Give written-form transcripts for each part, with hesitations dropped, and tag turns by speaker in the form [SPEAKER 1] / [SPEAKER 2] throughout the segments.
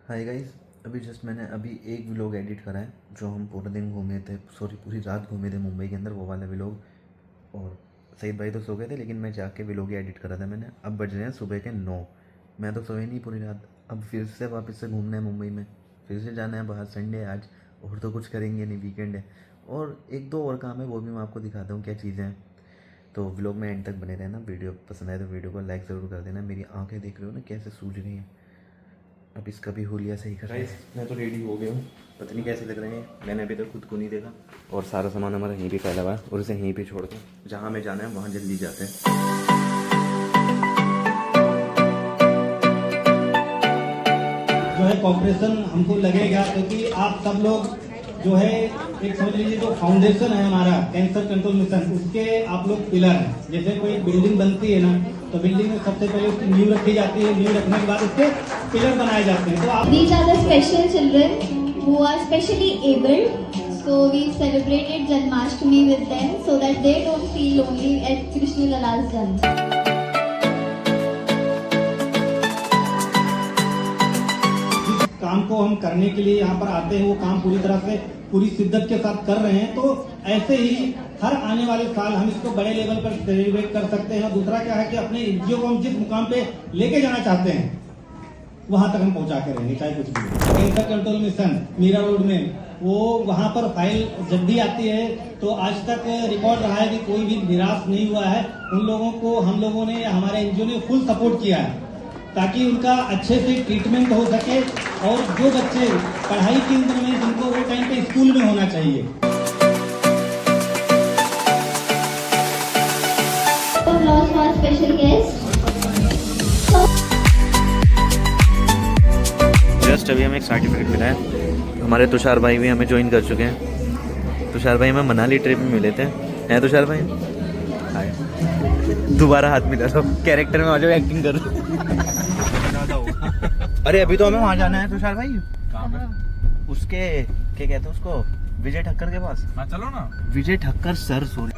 [SPEAKER 1] Hi guys, अभी just मैंने एक व्लॉग एडिट करा है जो हम पूरा दिन घूमे थे, सॉरी पूरी रात घूमे थे मुंबई के अंदर, वो वाला व्लॉग। और सईद भाई तो सो गए थे लेकिन मैं जाके व्लॉग ही एडिट करा था मैंने। अब बज रहे हैं सुबह के 9। मैं तो सोए नहीं पूरी रात। अब फिर से वापस से घूमना है मुंबई में, फिर से जाना है बाहर। संडे है आज और तो कुछ करेंगे नहीं, वीकेंड है। और एक दो और काम है, वो भी मैं आपको दिखाता हूँ क्या चीज़ें हैं। तो व्लॉग में एंड तक बने रहना। वीडियो पसंद आए तो वीडियो को लाइक ज़रूर कर देना। मेरी आंखें देख रहे हो ना कैसे सूज रही हैं। अब इसका भी हुलिया सही कर रहा है। मैं तो रेडी हो गया हूँ, पता नहीं कैसे लग रहे हैं। मैंने अभी तक खुद को नहीं देखा। और सारा सामान हमारा यहीं पे फैला हुआ है और इसे यहीं पे छोड़ के जहाँ हमें जाना है वहाँ जल्दी जाते हैं।
[SPEAKER 2] जो है कॉपरेशन हमको लगेगा, क्योंकि आप सब लोग जो है एक समझ लीजिए जो फाउंडेशन है हमारा कैंसर कंट्रोल मिशन, उसके आप लोग पिलर हैं। जैसे कोई बिल्डिंग बनती है ना, तो बिल्डिंग में सबसे पहले उसकी नींव रखी जाती है। नींव रखने के बाद उसके पिलर बनाए जाते हैं। तो आप
[SPEAKER 3] These are the special children who are specially abled. So we celebrated Janmashtami with them so that they don't feel lonely at Krishna Lala's Janm.
[SPEAKER 2] काम को हम करने के लिए यहाँ पर आते हैं, वो काम पूरी तरह से पूरी शिद्दत के साथ कर रहे हैं। तो ऐसे ही हर आने वाले साल हम इसको बड़े लेवल पर सेलिब्रेट कर सकते हैं। और दूसरा क्या है कि अपने एनजीओ को हम जिस मुकाम पे लेके जाना चाहते हैं वहां तक हम पहुंचा के रहेंगे, चाहे कुछ भी। Cancer control mission Mira Road में, वो वहां पर फाइल जब भी आती है तो आज तक रिकॉर्ड रहा है कि कोई भी निराश नहीं हुआ है। उन लोगों को हम लोगों ने, हमारे एनजीओ ने फुल सपोर्ट किया है ताकि उनका अच्छे से ट्रीटमेंट हो सके। और जो बच्चे पढ़ाई की उम्र में, जिनको वो टाइम पे स्कूल में होना चाहिए।
[SPEAKER 3] Applause for our special guest.
[SPEAKER 1] Just अभी हमें एक सर्टिफिकेट मिला है। हमारे तुषार भाई भी हमें ज्वाइन कर चुके हैं। तुषार भाई हमें मनाली ट्रिप में मिले थे। हैं तुषार भाई? हाय। दोबारा हाथ मिला तो कैरेक्टर में आ जाओ, एक्टिंग कर। अरे अभी तो हमें वहाँ जाना है तुषार भाई। उसके क्या कहते हैं उसको, विजय ठक्कर के पास।
[SPEAKER 4] हाँ चलो ना।
[SPEAKER 1] Vijay Thakkar sir, sorry.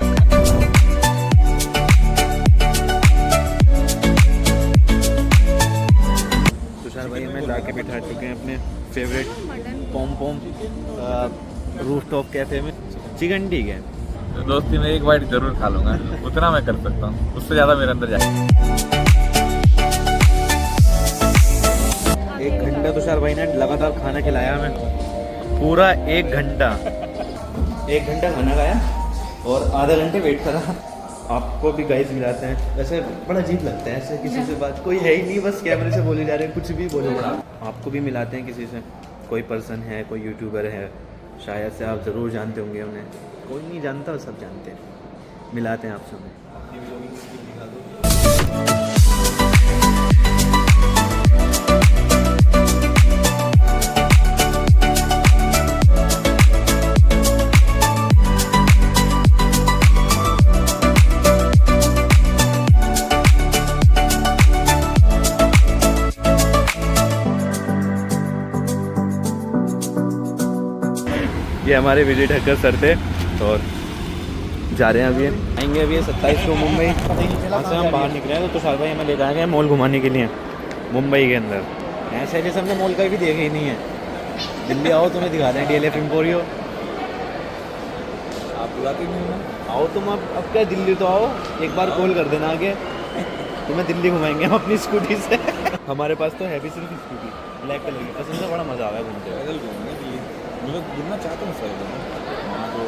[SPEAKER 1] तुषार भाई हमें ला के बिठा चुके हैं अपने favourite Pom Pom rooftop cafe में। चिकन ठीक है
[SPEAKER 4] दोस्ती में एक बाइट जरूर खा लूंगा, उतना मैं कर सकता हूँ, उससे ज्यादा मेरे अंदर जाए।
[SPEAKER 1] 1 घंटा तुषार भाई ने लगातार खाना खिलाया हमें, पूरा 1 घंटा। 1 घंटा खाना खाया और आधा घंटे वेट करा। आपको भी गाइस मिलाते हैं। वैसे बड़ा अजीब लगता है ऐसे किसी से बात, कोई है ही नहीं, बस कैमरे से बोले जा रहे हैं, कुछ भी बोले जा रहे हैं। आपको भी मिलाते हैं किसी से, कोई पर्सन है, कोई यूट्यूबर है, शायद से आप ज़रूर जानते होंगे उन्हें। कोई नहीं जानता, सब जानते हैं। मिलाते हैं आपसे उन्हें। ये हमारे विजय ठक्कर सर थे और जा रहे हैं अभी, आएंगे अभी 27 को मुंबई। वहाँ से हम बाहर निकले हैं तो तुषार भाई हमें ले जाएंगे मॉल घुमाने के लिए मुंबई के अंदर। ऐसे जैसे हमने मॉल का भी देखा ही नहीं है। दिल्ली आओ, तुम्हें दिखा दें DLF एम्पोरियो।
[SPEAKER 4] आप बुलाते नहीं हो?
[SPEAKER 1] आओ तुम, अब क्या दिल्ली तो आओ, एक बार कॉल कर देना आगे, तुम्हें दिल्ली घुमाएंगे हम अपनी स्कूटी से। हमारे पास तो है भी सिर्फ स्कूटी, ब्लैक कलर की, पसंद है, बड़ा मज़ा आ रहा है घूमते हुए।
[SPEAKER 4] पैदल घूमने दिल्ली, मैं घूमना चाहता हूँ सर। वहाँ तो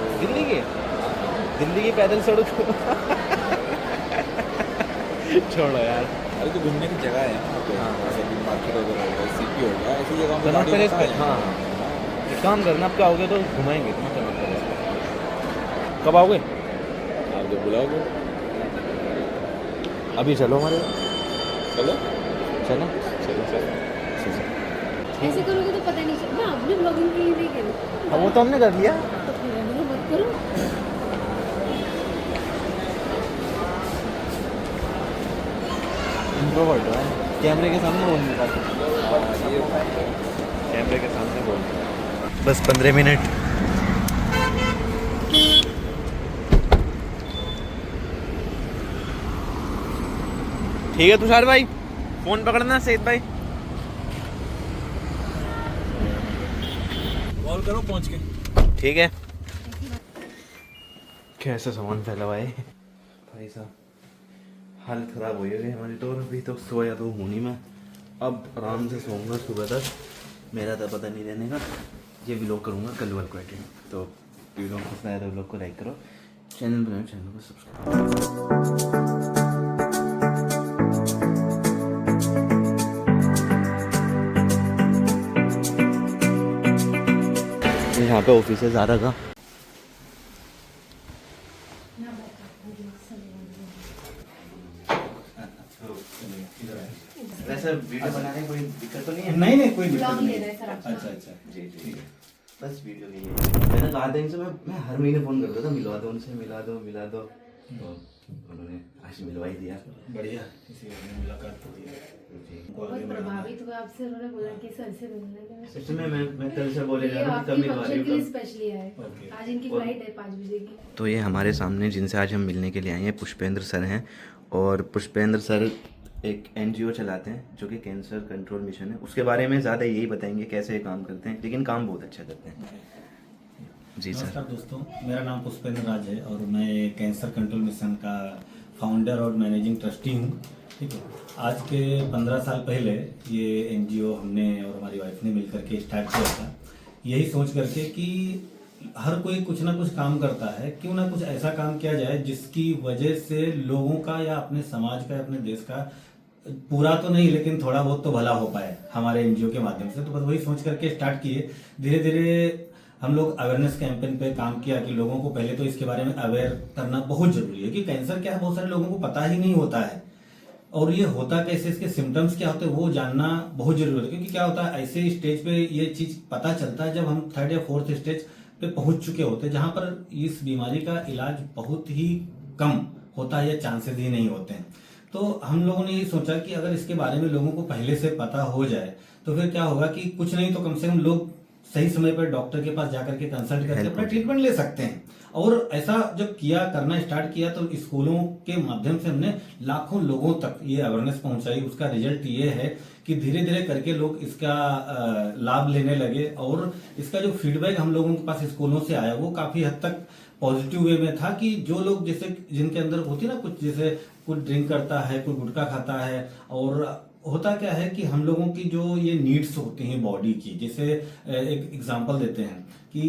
[SPEAKER 1] दिल्ली की पैदल सड़क छोड़ो यार।
[SPEAKER 4] अरे तो घूमने की जगह है यहाँ पे।
[SPEAKER 1] हाँ।
[SPEAKER 4] जैसे कि मार्केट वगैरह हो गया, सिटी हो गया, ऐसी जगह
[SPEAKER 1] तो
[SPEAKER 4] में गाड़ी
[SPEAKER 1] पहले
[SPEAKER 4] होता है।
[SPEAKER 1] हाँ, एक काम करना, आप क्या आओगे तो घुमाएंगे। कब आओगे?
[SPEAKER 4] आप जब बुलाओगे
[SPEAKER 1] अभी चलो हमारे।
[SPEAKER 4] चलो
[SPEAKER 1] चलो
[SPEAKER 4] चलो चलो।
[SPEAKER 5] ऐसे करोगे तो पता नहीं चलता। आपने ब्लॉगिंग की नहीं करी।
[SPEAKER 1] अब वो तो हमने कर लिया।
[SPEAKER 5] तो फिर रहने दो, मत करो।
[SPEAKER 1] इंट्रोवर्ट है, कैमरे के सामने बोल नहीं पाते। कैमरे के सामने बोल। बस 15 मिनट। ठीक है तुषार भाई, फोन पकड़ना सईद भाई।
[SPEAKER 4] कॉल करो पहुंच के।
[SPEAKER 1] ठीक है। कैसा सामान फैला हुआ है भाई साहब, हालत ख़राब हो गई हमारी। तो अभी तो सोया तो हूँ नहीं मैं, अब आराम से सोऊंगा सुबह तक। मेरा तो पता नहीं रहने का, ये व्लॉग करूँगा कल वाल को एडिट। तो वीडियो को पसंद आया तो व्लॉग को लाइक करो, चैनल बनाओ, चैनल को सब्सक्राइब। यहाँ पे ऑफिस है ज़ारा का। वैसे वीडियो बनाने में कोई दिक्कत तो नहीं है?
[SPEAKER 2] नहीं कोई
[SPEAKER 5] ब्लॉग ले रहा है सर आपका।
[SPEAKER 2] अच्छा
[SPEAKER 1] जी ठीक है, बस वीडियो के लिए मैंने कहा था इनसे, मैं हर महीने फ़ोन करता था, मिलवा दो उनसे, मिला दो। तो उन्होंने आज मिलवा ही दिया।
[SPEAKER 2] बढ़िया, किसी ने मुलाकात हो गई।
[SPEAKER 5] बहुत प्रभावित हुआ आपसे, उन्होंने बोला कि सर से मिलने के
[SPEAKER 1] सच में मैं कल से बोले जा
[SPEAKER 5] लिए
[SPEAKER 1] रहा हूँ कब
[SPEAKER 5] आपकी
[SPEAKER 1] मिलवा रही
[SPEAKER 5] फंक्शन के लिए
[SPEAKER 1] हूँ।
[SPEAKER 5] स्पेशली आए।
[SPEAKER 2] ओके।
[SPEAKER 5] आज इनकी फ्लाइट है 5 बजे की।
[SPEAKER 1] तो ये हमारे सामने जिनसे आज हम मिलने के लिए आए हैं पुष्पेंद्र सर हैं। और पुष्पेंद्र सर एक NGO चलाते हैं जो कि कैंसर कंट्रोल मिशन है। उसके बारे में ज़्यादा यही बताएंगे कैसे ये काम करते हैं, लेकिन काम बहुत अच्छा करते हैं। जी सर।
[SPEAKER 2] नमस्कार दोस्तों, मेरा नाम पुष्पेंद्र राज है और मैं कैंसर कंट्रोल मिशन का फाउंडर और मैनेजिंग ट्रस्टी हूँ। ठीक है, आज के 15 साल पहले ये NGO हमने और हमारी वाइफ ने मिल करके स्टार्ट किया था, यही सोच करके कि हर कोई कुछ ना कुछ काम करता है, क्यों ना कुछ ऐसा काम किया जाए जिसकी वजह से लोगों का या अपने समाज का या अपने देश का पूरा तो नहीं लेकिन थोड़ा बहुत तो भला हो पाए हमारे NGO के माध्यम से। तो बस वही सोच करके स्टार्ट किए। धीरे धीरे हम लोग अवेयरनेस कैंपेन पे काम किया कि लोगों को पहले तो इसके बारे में अवेयर करना बहुत जरूरी है कि कैंसर क्या है, बहुत सारे लोगों को पता ही नहीं होता है। और ये होता कैसे, इसके सिम्टम्स क्या होते हैं वो जानना बहुत जरूरी है। क्योंकि क्या होता है, ऐसे स्टेज पे ये चीज पता चलता है जब हम 3rd या 4th स्टेज पे पहुंच चुके होते हैं, जहां पर इस बीमारी का इलाज बहुत ही कम होता है या चांसेस ही नहीं होते हैं। तो हम लोगों ने ये सोचा कि अगर इसके बारे में लोगों को पहले से पता हो जाए तो फिर क्या होगा कि कुछ नहीं तो कम से कम लोग सही समय पर डॉक्टर के पास जाकर के कंसल्ट करके अपना ट्रीटमेंट ले सकते हैं। और ऐसा जब करना स्टार्ट किया तो स्कूलों के माध्यम से हमने लाखों लोगों तक ये अवेयरनेस पहुंचाई। उसका रिजल्ट ये है कि धीरे धीरे करके लोग इसका लाभ लेने लगे और इसका जो फीडबैक हम लोगों के पास स्कूलों से आया वो काफी हद तक पॉजिटिव वे में था कि जो लोग जैसे जिनके अंदर होती है ना कुछ, जैसे कोई ड्रिंक करता है, कोई गुटखा खाता है, और होता क्या है कि हम लोगों की जो ये नीड्स होती हैं बॉडी की, जैसे एक एग्जांपल देते हैं कि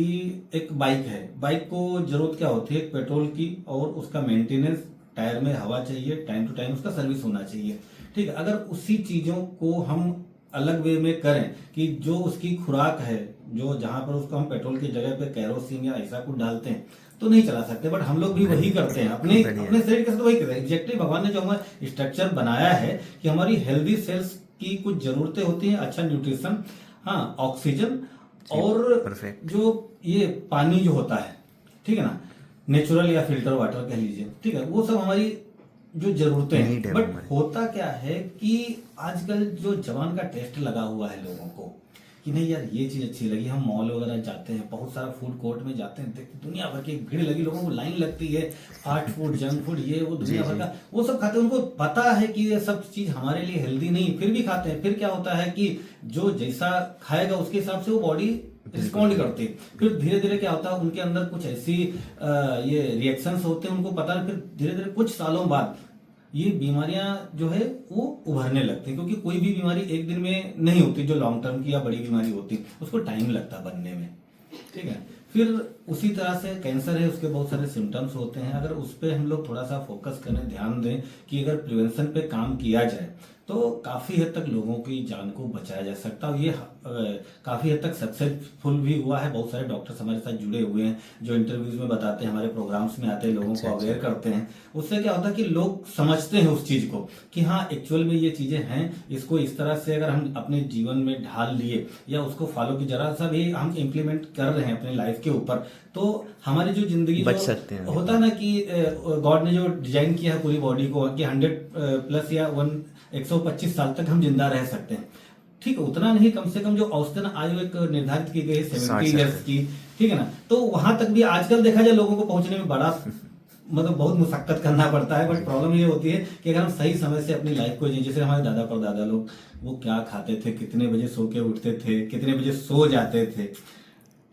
[SPEAKER 2] एक बाइक है, बाइक को जरूरत क्या होती है, एक पेट्रोल की और उसका मेंटेनेंस, टायर में हवा चाहिए, टाइम टू टाइम उसका सर्विस होना चाहिए। ठीक है, अगर उसी चीजों को हम अलग वे में करें कि जो उसकी खुराक है, जो जहां पर उसको हम पेट्रोल की जगह पे कैरोसिन या ऐसा कुछ डालते हैं तो नहीं चला सकते। बट हम लोग भी वही करते हैं अपने शरीर के साथ, वही करते हैं। एग्जैक्टली भगवान ने जो हमारा स्ट्रक्चर बनाया है कि हमारी हेल्दी सेल्स की कुछ जरूरतें होती हैं, अच्छा न्यूट्रिशन, हाँ ऑक्सीजन और जो ये पानी जो होता है, ठीक है ना, नेचुरल या फिल्टर वाटर कह लीजिए, ठीक है, वो सब हमारी जो जरूरतें हैं। बट होता क्या है कि आजकल जो जवान का टेस्ट लगा हुआ है लोगों को कि नहीं यार ये चीज अच्छी लगी, हम मॉल वगैरह जाते हैं, बहुत सारा फूड कोर्ट में जाते हैं, देखते दुनिया भर की भीड़ लगी, लोगों को लाइन लगती है, फास्ट फूड, जंक फूड, ये वो दुनिया भर का वो सब खाते हैं। उनको पता है कि ये सब चीज हमारे लिए हेल्दी नहीं, फिर भी खाते हैं। फिर क्या होता है कि जो जैसा खाएगा उसके हिसाब से वो बॉडी रिस्पॉन्ड करती है। फिर धीरे धीरे क्या होता है, उनके अंदर कुछ ऐसी ये रिएक्शंस होते हैं, उनको पता है। फिर धीरे धीरे कुछ सालों बाद ये बीमारियां जो है वो उभरने लगती हैं, क्योंकि कोई भी बीमारी एक दिन में नहीं होती, जो लॉन्ग टर्म की या बड़ी बीमारी होती उसको टाइम लगता है बनने में। ठीक है, फिर उसी तरह से कैंसर है, उसके बहुत सारे सिम्टम्स होते हैं। अगर उस पर हम लोग थोड़ा सा फोकस करें, ध्यान दें कि अगर प्रिवेंशन पे काम किया जाए तो काफी हद तक लोगों की जान को बचाया जा सकता है। ये काफी हद तक सक्सेसफुल भी हुआ है। बहुत सारे डॉक्टर्स हमारे साथ जुड़े हुए हैं जो इंटरव्यूज में बताते हैं, हमारे प्रोग्राम्स में आते हैं, लोगों को अवेयर करते हैं। उससे क्या होता है कि लोग समझते हैं उस चीज को कि हाँ एक्चुअल में ये चीजें हैं, इसको इस तरह से अगर हम अपने जीवन में ढाल लिए या उसको फॉलो की जरा सा भी हम इम्प्लीमेंट कर रहे हैं अपने लाइफ के ऊपर, तो हमारी जो जिंदगी
[SPEAKER 1] बच सकते हैं।
[SPEAKER 2] होता है ना कि गॉड ने जो डिजाइन किया है पूरी बॉडी को कि 100+ या 125 साल तक हम जिंदा रह सकते हैं। ठीक है, उतना नहीं, कम से कम जो औसतन आयु एक निर्धारित की गई है 70 ईयर्स की, ठीक है ना, तो वहां तक भी आजकल देखा जाए लोगों को पहुंचने में बड़ा मतलब बहुत मुशक्कत करना पड़ता है। बट प्रॉब्लम ये होती है कि अगर हम सही समय से अपनी लाइफ को जिए, जैसे हमारे दादा परदादा लोग वो क्या खाते थे, कितने बजे सो के उठते थे, कितने बजे सो जाते थे,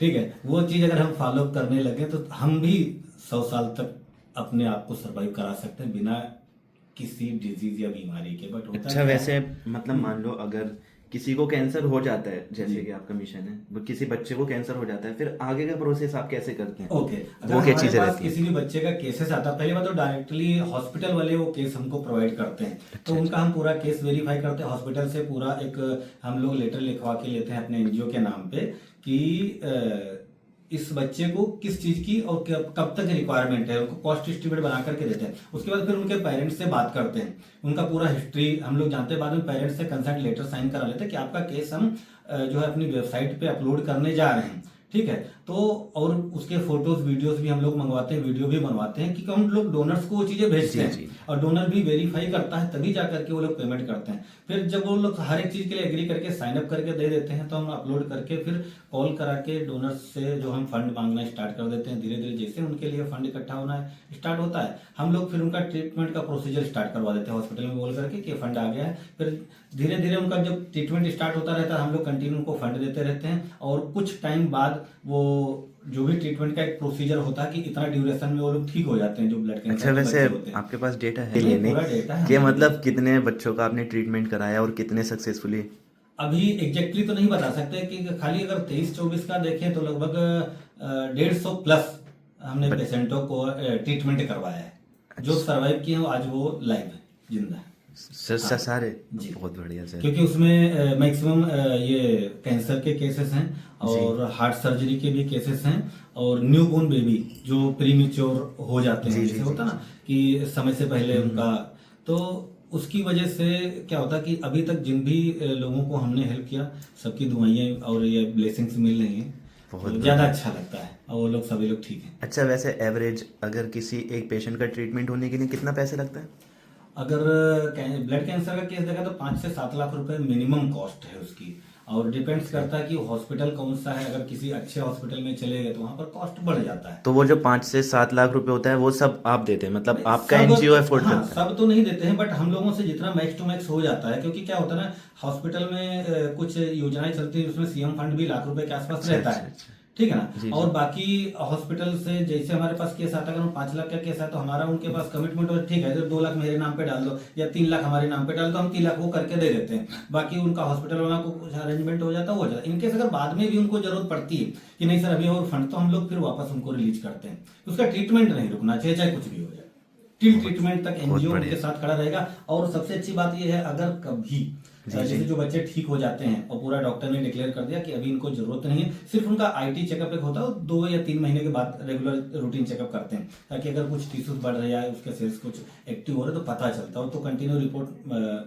[SPEAKER 2] ठीक है, वो चीज अगर हम फॉलो करने लगे तो हम भी 100 साल तक अपने आप को सरवाइव करा सकते हैं बिना किसी डिजीज या बीमारी के। बट
[SPEAKER 1] अच्छा, वैसे मतलब मान लो अगर किसी को कैंसर हो जाता है, जैसे कि आपका मिशन है, वो किसी बच्चे को कैंसर हो जाता है, फिर आगे का प्रोसेस आप कैसे करते हैं?
[SPEAKER 2] ओके, अगर
[SPEAKER 1] वो क्या
[SPEAKER 2] हमारे
[SPEAKER 1] चीजें
[SPEAKER 2] पास
[SPEAKER 1] रहती हैं?
[SPEAKER 2] किसी भी बच्चे का केसेस आता है, पहली बात तो डायरेक्टली हॉस्पिटल वाले वो केस हमको प्रोवाइड करते हैं। तो उनका हम पूरा केस वेरीफाई करते हैं, हॉस्पिटल से पूरा एक हम लोग लेटर लिखवा के लेते हैं अपने एनजीओ के नाम पे कि इस बच्चे को किस चीज की और कब तक रिक्वायरमेंट है, उनको कॉस्ट एस्टिमेट बना करके देते हैं। उसके बाद फिर उनके पेरेंट्स से बात करते हैं, उनका पूरा हिस्ट्री हम लोग जानते हैं। बाद में पेरेंट्स से कंसर्ट लेटर साइन करा लेते हैं कि आपका केस हम जो है अपनी वेबसाइट पे अपलोड करने जा रहे हैं, ठीक है। तो और उसके फोटोज वीडियोस भी हम लोग मंगवाते हैं, वीडियो भी बनवाते हैं कि हम लोग डोनर्स को वो चीजें भेजते हैं और डोनर भी वेरीफाई करता है, तभी जाकर के वो लोग पेमेंट करते हैं। फिर जब वो लोग हर एक चीज के लिए एग्री करके साइन अप करके दे देते हैं तो हम अपलोड करके फिर कॉल करा के डोनर्स से जो हम फंड मांगना स्टार्ट कर देते हैं। धीरे धीरे जैसे उनके लिए फंड इकट्ठा होना स्टार्ट होता है, हम लोग फिर उनका ट्रीटमेंट का प्रोसीजर स्टार्ट करवा देते हैं हॉस्पिटल में बोल करके कि फंड आ गया है। फिर धीरे धीरे उनका जब ट्रीटमेंट स्टार्ट होता रहता है हम लोग कंटिन्यू उनको फंड देते रहते हैं। और कुछ टाइम बाद वो जो भी ट्रीटमेंट का एक प्रोसीजर होता है कि इतना ड्यूरेशन में वो लोग ठीक हो जाते हैं जो ब्लड कैंसर।
[SPEAKER 1] अच्छा, वैसे आपके पास डेटा है
[SPEAKER 2] नहीं,
[SPEAKER 1] लेने
[SPEAKER 2] पूरा डेटा है।
[SPEAKER 1] कि मतलब कितने बच्चों का आपने ट्रीटमेंट कराया और कितने सक्सेसफुली?
[SPEAKER 2] अभी एग्जैक्टली तो नहीं बता सकते कि खाली अगर 23-24 का देखें तो लगभग 150 प्लस हमने पेशेंटों को ट्रीटमेंट करवाया है। जो सर्वाइव किए हैं आज वो लाइव है, जिंदा है।
[SPEAKER 1] सारे
[SPEAKER 2] जी।
[SPEAKER 1] बहुत बढ़िया सर।
[SPEAKER 2] क्योंकि उसमें मैक्सिमम ये कैंसर के केसेस हैं और हार्ट सर्जरी के भी केसेस हैं और न्यूबॉर्न बेबी जो प्रीमेच्योर हो जाते हैं, जैसे होता ना कि समय से पहले उनका, तो उसकी वजह से क्या होता है कि अभी तक जिन भी लोगों को हमने हेल्प किया सबकी दुआएं और ये ब्लेसिंग्स मिल रही हैं, तो ज्यादा अच्छा लगता है और वो लोग सभी लोग ठीक हैं।
[SPEAKER 1] अच्छा, वैसे एवरेज अगर किसी एक पेशेंट का ट्रीटमेंट होने के लिए कितना पैसे लगता है?
[SPEAKER 2] अगर ब्लड कैंसर का केस देखा तो 5 से 7 लाख रुपए मिनिमम कॉस्ट है उसकी, और डिपेंड्स करता है कि हॉस्पिटल कौन सा है। अगर किसी अच्छे हॉस्पिटल में चले गए तो वहां पर कॉस्ट बढ़ जाता है।
[SPEAKER 1] तो वो जो 5 से 7 लाख रुपए होता है वो सब आप देते हैं, मतलब आपका एनजीओ एफोर्ड
[SPEAKER 2] हाँ,
[SPEAKER 1] करता है?
[SPEAKER 2] सब तो नहीं देते हैं, बट हम लोगों से जितना मैक्स टू मैक्स हो जाता है। क्योंकि क्या होता है ना, हॉस्पिटल में कुछ योजनाएं चलती है उसमें सीएम फंड भी लाख रुपए के आसपास रहता है, ठीक है ना। और बाकी हॉस्पिटल से जैसे हमारे पास केस आता है, अगर 5 लाख का केस है तो हमारा उनके पास कमिटमेंट हो, ठीक है 2 लाख मेरे नाम पे डाल दो या 3 लाख हमारे नाम पे डाल दो, हम 3 लाख वो करके दे देते हैं। बाकी उनका हॉस्पिटल वाला को कुछ अरेंजमेंट हो जाता है, हो जाता है। इनकेस अगर बाद में भी उनको जरूरत पड़ती है कि नहीं सर अभी और फंड, तो हम लोग फिर वापस उनको रिलीज करते हैं। उसका ट्रीटमेंट नहीं रुकना चाहिए, चाहे कुछ भी हो जाए, टिल ट्रीटमेंट तक एनजीओ उनके साथ खड़ा रहेगा। और सबसे अच्छी बात यह है, अगर कभी जैसे जो बच्चे ठीक हो जाते हैं और पूरा डॉक्टर ने डिक्लेयर कर दिया कि अभी इनको जरूरत नहीं है, सिर्फ उनका आईटी चेकअप एक होता है, 2 या 3 महीने के बाद रेगुलर रूटीन चेकअप करते हैं, ताकि अगर कुछ टिश्यूज बढ़ रहा है, उसके सेल्स कुछ एक्टिव हो रहे तो पता चलता है। और तो कंटिन्यू रिपोर्ट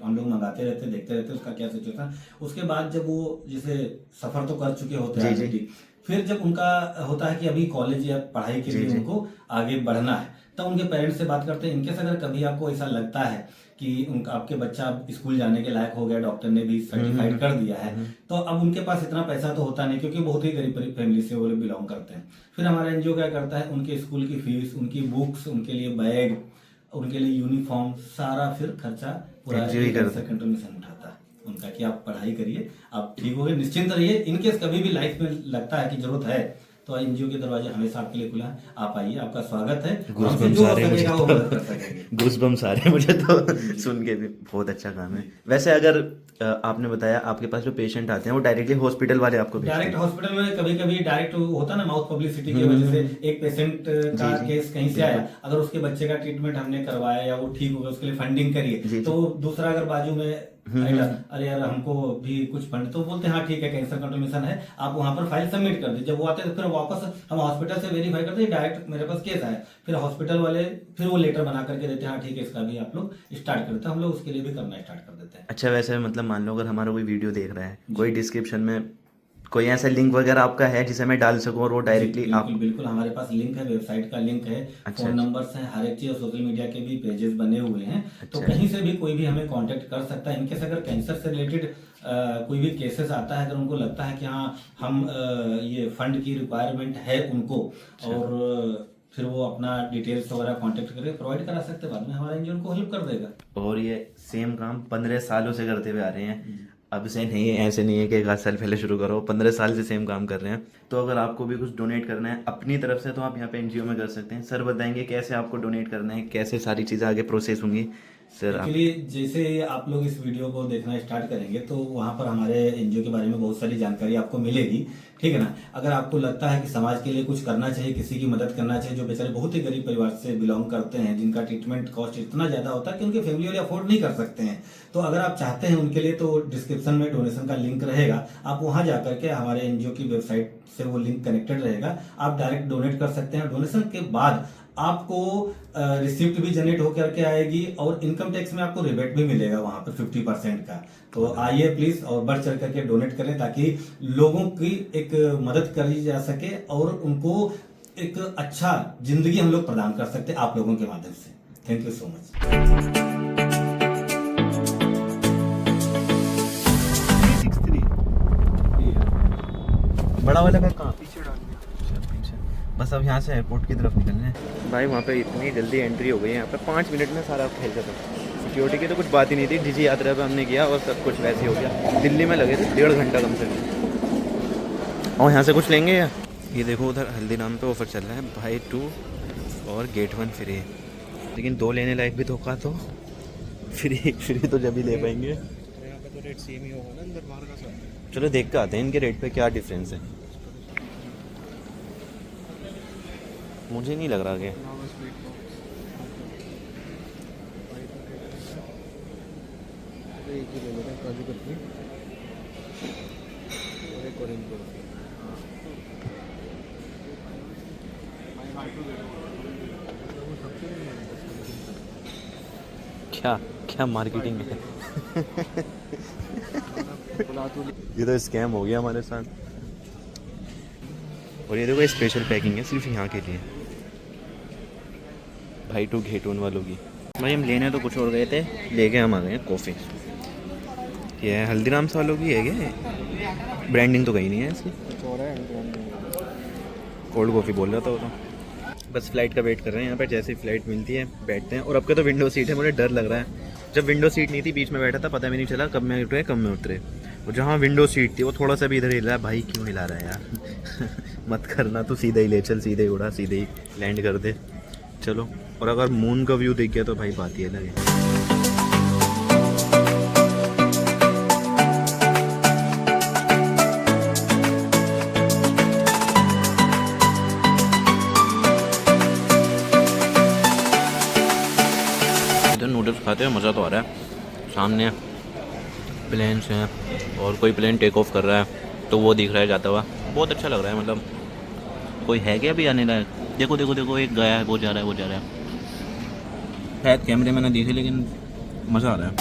[SPEAKER 2] हम लोग मंगाते रहते हैं, देखते रहते हैं उसका क्या सिचुएशन। उसके बाद जब वो जैसे सफर तो कर चुके होते हैं, फिर जब उनका होता है कि अभी कॉलेज या पढ़ाई के लिए उनको आगे बढ़ना है, तब उनके पेरेंट्स से बात करते हैं। इनकेस अगर कभी आपको ऐसा लगता है कि उनका आपके बच्चा स्कूल जाने के लायक हो गया, डॉक्टर ने भी सर्टिफाइड कर दिया है, तो अब उनके पास इतना पैसा तो होता नहीं, क्योंकि बहुत ही गरीब फैमिली से वो लोग बिलोंग करते हैं। फिर हमारा एनजीओ क्या करता है, उनके स्कूल की फीस, उनकी बुक्स, उनके लिए बैग, उनके लिए यूनिफॉर्म, सारा फिर खर्चा पूरा कंट्रीब्यूशन उठाता है उनका कि आप पढ़ाई करिए, आप ठीक हो गए, निश्चिंत रहिए। इनकेस कभी भी लाइफ में लगता है कि जरूरत है तो एनजीओ के दरवाजे हमेशा आपके लिए खुला है, आप आइए, आपका स्वागत है।
[SPEAKER 1] गूज़बम्स आ रहे हैं मुझे तो सुन के भी। बहुत अच्छा काम है। वैसे अगर आपने बताया आपके पास जो पेशेंट आते हैं वो डायरेक्टली हॉस्पिटल वाले आपको
[SPEAKER 2] डायरेक्ट हॉस्पिटल में, कभी कभी डायरेक्ट होता है ना, माउथ पब्लिसिटी की वजह से एक पेशेंट का केस कहीं से आया, अगर उसके बच्चे का ट्रीटमेंट हमने करवाया या वो ठीक हो गया, उसके लिए फंडिंग करिए, तो दूसरा अगर बाजू में अरे यार हमको भी कुछ फंड, तो बोलते हैं हाँ ठीक है कैंसर कंट्रोल मिशन है, आप वहां पर फाइल सबमिट कर दीजिए। जब वो आते हैं तो फिर वापस हम हॉस्पिटल से वेरीफाई करते हैं, डायरेक्ट मेरे पास केस आया, फिर हॉस्पिटल वाले फिर वो लेटर बना करके देते हैं, हाँ ठीक है इसका भी आप लोग स्टार्ट करते हैं, हम लोग उसके लिए भी करना स्टार्ट कर देते हैं।
[SPEAKER 1] अच्छा, वैसे मतलब मान लो अगर हमारा कोई वीडियो देख रहा है, कोई डिस्क्रिप्शन में कोई ऐसा लिंक वगैरह आपका है जिसे मैं डाल सकूं और वो डायरेक्टली आप?
[SPEAKER 2] बिल्कुल हमारे पास लिंक है, वेबसाइट का लिंक है, फोन नंबर्स हैं, हर एक चीज, सोशल मीडिया के भी पेजेस बने हुए हैं, तो कहीं से भी कोई भी हमें कांटेक्ट कर सकता है। इनकेस अगर कैंसर से रिलेटेड कोई भी केसेस आता है, अगर उनको लगता है कि हाँ हम ये फंड की रिक्वायरमेंट है उनको, और फिर वो अपना डिटेल्स वगैरह कांटेक्ट करके प्रोवाइड करा सकते हैं, बाद में हमारा एनजीओ उनको हेल्प कर देगा।
[SPEAKER 1] और ये सेम काम 15 सालों से करते हुए आ रहे हैं। अब से नहीं, ऐसे नहीं है कि 1 आध साल पहले शुरू करो, 15 साल से सेम काम कर रहे हैं। तो अगर आपको भी कुछ डोनेट करना है अपनी तरफ से तो आप यहाँ पे एनजीओ में कर सकते हैं। सर बताएंगे कैसे आपको डोनेट करना है, कैसे सारी चीज़ें आगे प्रोसेस होंगी। सर आप
[SPEAKER 2] एक्चुअली जैसे आप लोग इस वीडियो को देखना स्टार्ट करेंगे तो वहाँ पर हमारे एनजीओ के बारे में बहुत सारी जानकारी आपको मिलेगी, ठीक है ना। अगर आपको लगता है कि समाज के लिए कुछ करना चाहिए, किसी की मदद करना चाहिए, जो बेचारे बहुत ही गरीब परिवार से बिलोंग करते हैं, जिनका ट्रीटमेंट कॉस्ट इतना ज़्यादा होता है कि उनके फैमिली वाले अफोर्ड नहीं कर सकते हैं, तो अगर आप चाहते हैं उनके लिए तो डिस्क्रिप्शन में डोनेशन का लिंक रहेगा। आप वहाँ जाकर के हमारे एनजीओ की वेबसाइट से वो लिंक कनेक्टेड रहेगा, आप डायरेक्ट डोनेट कर सकते हैं। डोनेशन के बाद आपको रिसिप्ट भी जनरेट होकर के आएगी और इनकम टैक्स में आपको रिबेट भी मिलेगा वहां पर 50% का। तो आइए प्लीज और बढ़ चढ़ करके डोनेट करें ताकि लोगों की एक मदद करी जा सके और उनको एक अच्छा जिंदगी हम लोग प्रदान कर सकते हैं आप लोगों के माध्यम से। Thank you so much.
[SPEAKER 1] बड़ा वाला का कहाँ? पीछे डाल दिया। बस अब यहाँ से एयरपोर्ट की तरफ निकलना है। भाई वहाँ पे इतनी जल्दी एंट्री हो गई है, यहाँ पे 5 मिनट में सारा खेल खत्म। सिक्योरिटी की तो कुछ बात ही नहीं थी, डीजी यात्रा पे हमने किया और सब कुछ वैसे ही हो गया। दिल्ली में लगे थे 1.5 घंटा कम से कम। और यहाँ से कुछ लेंगे या? ये देखो उधर हल्दीराम पे ऑफर चल रहा है, बाई 2 और गेट 1 फ्री। लेकिन 2 लेने लायक भी धोखा तो फ्री तो जब ही ले पाएंगे।
[SPEAKER 6] यहाँ पे तो रेट सेम ही होगा ना अंदर बाहर का सब।
[SPEAKER 1] चलो देख के आते हैं इनके रेट पे क्या डिफरेंस है। मुझे नहीं लग रहा कि
[SPEAKER 6] एक ही ले लेते हैं, काजू कतली और एक ऑरेंज बर्फी।
[SPEAKER 1] क्या क्या मार्केटिंग है ये तो स्कैम हो गया हमारे साथ। और ये देखो स्पेशल पैकिंग है सिर्फ यहाँ के लिए, भाई 2 गेट 1 वालों की। भाई हम लेने तो कुछ और गए थे, लेके हम आ गए हैं कॉफ़ी। ये है हल्दीराम्स वालों की है क्या? ब्रांडिंग तो कहीं नहीं है इसकी। कोल्ड कॉफ़ी बोल रहा था वो तो। बस फ्लाइट का वेट कर रहे हैं यहाँ पे, जैसे ही फ्लाइट मिलती है बैठते हैं। और अब के तो विंडो सीट है, मुझे डर लग रहा है। जब विंडो सीट नहीं थी बीच में बैठा था, पता भी नहीं चला कब में उतरे कब में उतरे। और जहाँ विंडो सीट थी वो थोड़ा सा भी इधर हिल रहा है। भाई क्यों हिला रहा है यार मत करना, तो सीधा ही ले चल, सीधे ही उड़ा, सीधे ही लैंड कर दे। चलो, और अगर मून का व्यू देख गया तो भाई बात ही अलग है। इधर नूडल्स खाते हैं, मज़ा तो आ रहा है। सामने प्लेन्स हैं और कोई प्लेन टेक ऑफ कर रहा है तो वो दिख रहा है जाता हुआ, बहुत अच्छा लग रहा है। मतलब कोई है क्या भी आने लायक? देखो देखो देखो, एक गया है, वो जा रहा है, वो जा रहा है। शायद कैमरे में ना दिखे लेकिन मज़ा आ रहा है।